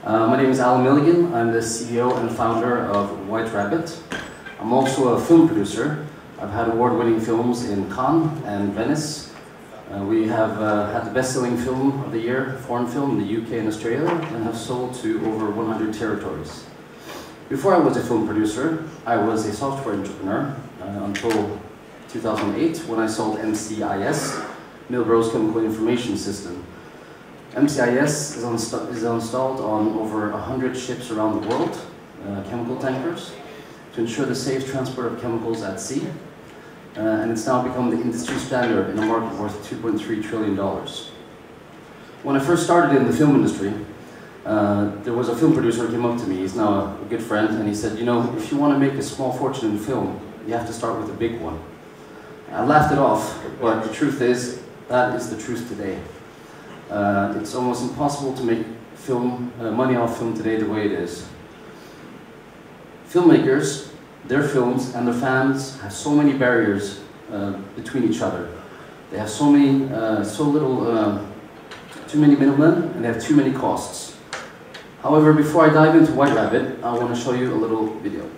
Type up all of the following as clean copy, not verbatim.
My name is Milligan. I'm the CEO and founder of White Rabbit. I'm also a film producer. I've had award-winning films in Cannes and Venice. We have had the best-selling film of the year, foreign film, in the UK and Australia, and have sold to over 100 territories. Before I was a film producer, I was a software entrepreneur until 2008, when I sold MCIS, Milrose Chemical Information System. MCIS is installed on over 100 ships around the world, chemical tankers, to ensure the safe transport of chemicals at sea. And it's now become the industry standard in a market worth $2.3 trillion. When I first started in the film industry, there was a film producer who came up to me. He's now a good friend, and he said, you know, if you want to make a small fortune in film, you have to start with a big one. I laughed it off, but the truth is, that is the truth today. It's almost impossible to make money off film today the way it is. Filmmakers, their films, and their fans have so many barriers between each other. They have too many middlemen, and they have too many costs. However, before I dive into White Rabbit, I want to show you a little video.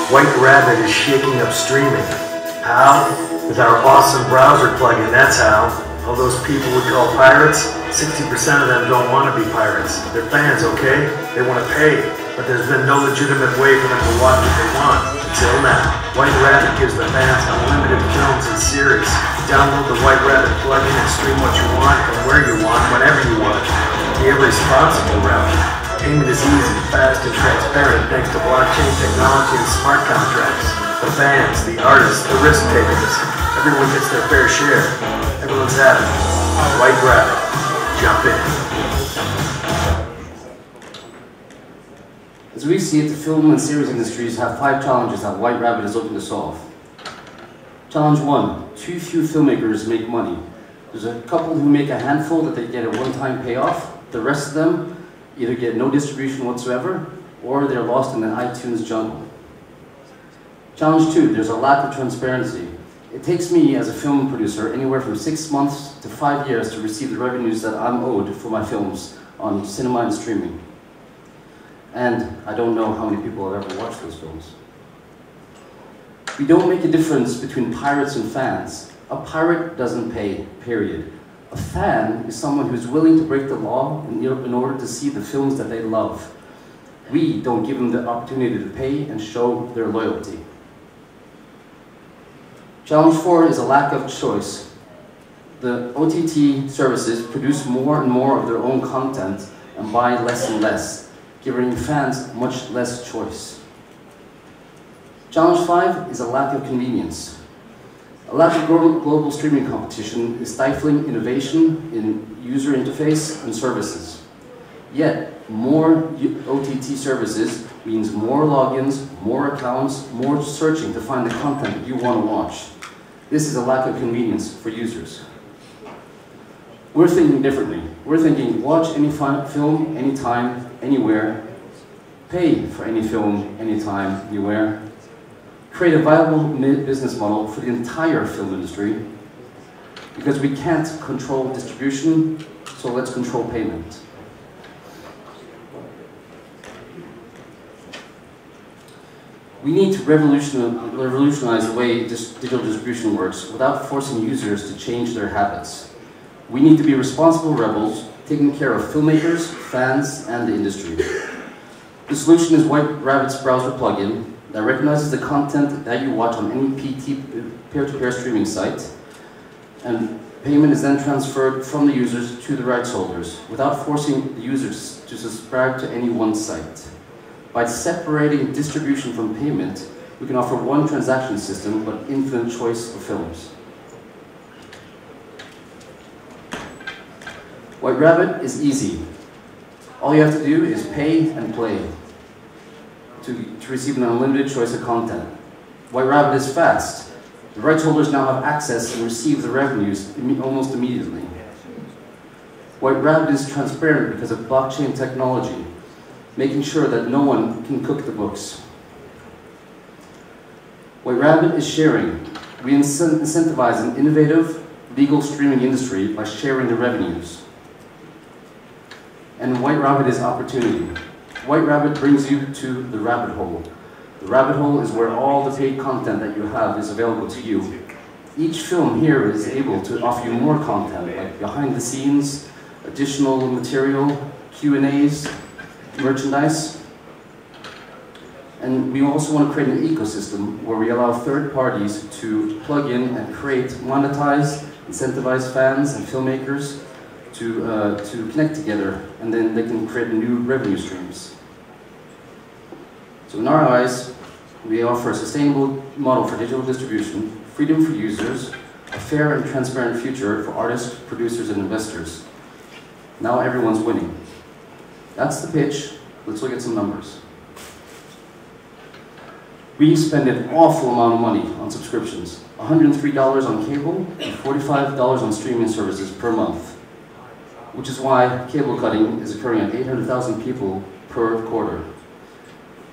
White Rabbit is shaking up streaming. How? With our awesome browser plugin, that's how. All those people we call pirates, 60% of them don't want to be pirates. They're fans, okay? They want to pay, but there's been no legitimate way for them to watch what they want, until now. White Rabbit gives the fans unlimited films and series. Download the White Rabbit plugin and stream what you want, from where you want, whenever you want. The irresponsible route. Payment is easy, fast, and transparent thanks to blockchain technology and smart contracts. The fans, the artists, the risk takers. Everyone gets their fair share. Everyone's happy. White Rabbit. Jump in. As we see it, the film and series industries have 5 challenges that White Rabbit is looking to solve. Challenge 1. Too few filmmakers make money. There's a couple who make a handful that they get a one-time payoff. The rest of them either get no distribution whatsoever, or they're lost in the iTunes jungle. Challenge 2, there's a lack of transparency. It takes me as a film producer anywhere from 6 months to 5 years to receive the revenues that I'm owed for my films on cinema and streaming. And I don't know how many people have ever watched those films. We don't make a difference between pirates and fans. A pirate doesn't pay, period. A fan is someone who's willing to break the law in order to see the films that they love. We don't give them the opportunity to pay and show their loyalty. Challenge 4 is a lack of choice. The OTT services produce more and more of their own content and buy less and less, giving fans much less choice. Challenge 5 is a lack of convenience. A lack of global streaming competition is stifling innovation in user interface and services. Yet, more OTT services means more logins, more accounts, more searching to find the content that you want to watch. This is a lack of convenience for users. We're thinking differently. We're thinking watch any film, anytime, anywhere. Pay for any film, anytime, anywhere. Create a viable business model for the entire film industry, because we can't control distribution, so let's control payment. We need to revolutionize the way digital distribution works without forcing users to change their habits. We need to be responsible rebels, taking care of filmmakers, fans, and the industry. The solution is White Rabbit's browser plugin that recognizes the content that you watch on any peer-to-peer streaming site, and payment is then transferred from the users to the rights holders without forcing the users to subscribe to any one site. By separating distribution from payment, we can offer one transaction system but infinite choice of films. White Rabbit is easy. All you have to do is pay and play to receive an unlimited choice of content. White Rabbit is fast. The rights holders now have access and receive the revenues almost immediately. White Rabbit is transparent because of blockchain technology, making sure that no one can cook the books. White Rabbit is sharing. We incentivize an innovative, legal streaming industry by sharing the revenues. And White Rabbit is opportunity. White Rabbit brings you to the rabbit hole. The rabbit hole is where all the paid content that you have is available to you. Each film here is able to offer you more content, like behind the scenes, additional material, Q&As, merchandise. And we also want to create an ecosystem where we allow third parties to plug in and create, monetize, incentivize fans and filmmakers to connect together, and then they can create new revenue streams. So in our eyes, we offer a sustainable model for digital distribution, freedom for users, a fair and transparent future for artists, producers, and investors. Now everyone's winning. That's the pitch. Let's look at some numbers. We spend an awful amount of money on subscriptions. $103 on cable and $45 on streaming services per month, which is why cable cutting is occurring at 800,000 people per quarter.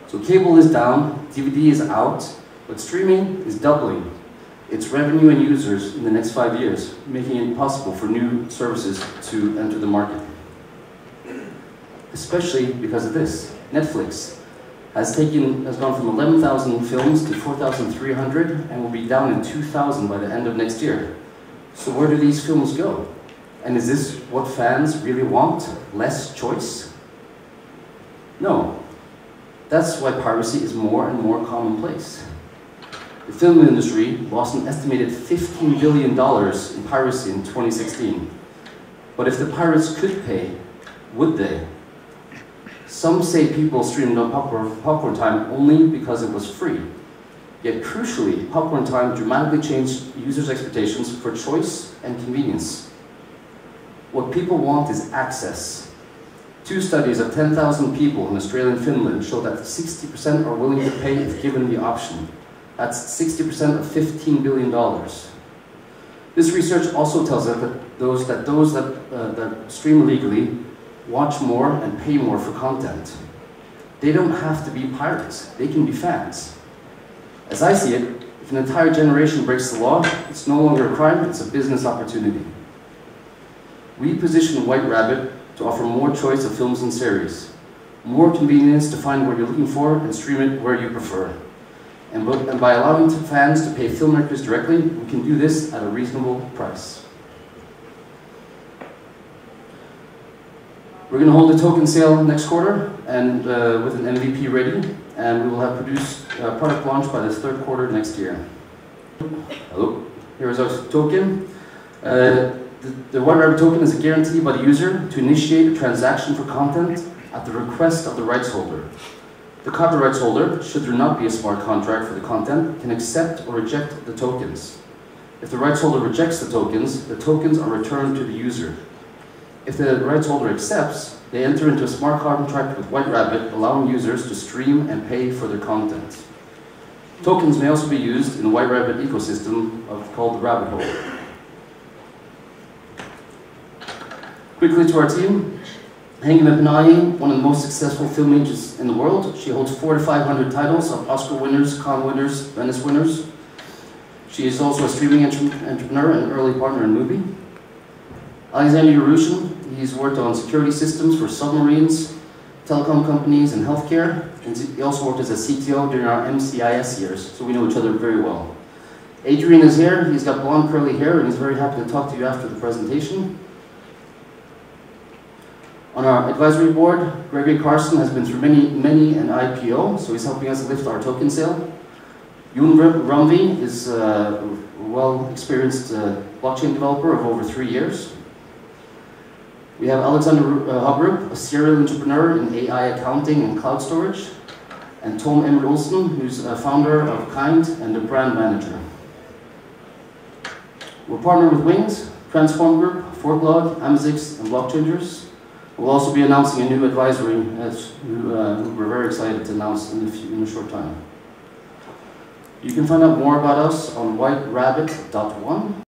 So cable is down, DVD is out, but streaming is doubling its revenue and users in the next 5 years, making it possible for new services to enter the market. Especially because of this. Netflix has gone from 11,000 films to 4,300 and will be down in 2,000 by the end of next year. So where do these films go? And is this what fans really want? Less choice? No. That's why piracy is more and more commonplace. The film industry lost an estimated $15 billion in piracy in 2016. But if the pirates could pay, would they? Some say people streamed on Popcorn Time only because it was free. Yet crucially, Popcorn Time dramatically changed users' expectations for choice and convenience. What people want is access. 2 studies of 10,000 people in Australia and Finland show that 60% are willing to pay if given the option. That's 60% of $15 billion. This research also tells us that those that stream illegally watch more and pay more for content. They don't have to be pirates, they can be fans. As I see it, if an entire generation breaks the law, it's no longer a crime, it's a business opportunity. We position White Rabbit to offer more choice of films and series, more convenience to find what you're looking for and stream it where you prefer. And by allowing fans to pay filmmakers directly, we can do this at a reasonable price. We're going to hold a token sale next quarter and with an MVP ready, and we will have produced product launch by the 3rd quarter next year. Hello, here's our token. The White Rabbit token is a guarantee by the user to initiate a transaction for content at the request of the rights holder. The copyright holder, should there not be a smart contract for the content, can accept or reject the tokens. If the rights holder rejects the tokens are returned to the user. If the rights holder accepts, they enter into a smart contract with White Rabbit, allowing users to stream and pay for their content. Tokens may also be used in the White Rabbit ecosystem called the Rabbit Hole. Quickly to our team. Hengame Panayi, one of the most successful film agents in the world. She holds 400 to 500 titles of Oscar winners, Cannes winners, Venice winners. She is also a streaming entrepreneur and early partner in Mubi. Alexander Yerushin, he's worked on security systems for submarines, telecom companies, and healthcare. And he also worked as a CTO during our MCIS years, so we know each other very well. Adrian is here. He's got blonde curly hair, and he's very happy to talk to you after the presentation. On our advisory board, Gregory Carson has been through many an IPO, so he's helping us lift our token sale. Yoon Rumvi is a well-experienced blockchain developer of over 3 years. We have Alexander Hobrup, a serial entrepreneur in AI accounting and cloud storage, and Tom Emmer Olsen, who's a founder of Kind and a brand manager. We're partnered with Wings, Transform Group, Forklog, Amazix, and Blockchangers. We'll also be announcing a new advisory who we're very excited to announce in a short time. You can find out more about us on whiterabbit.one.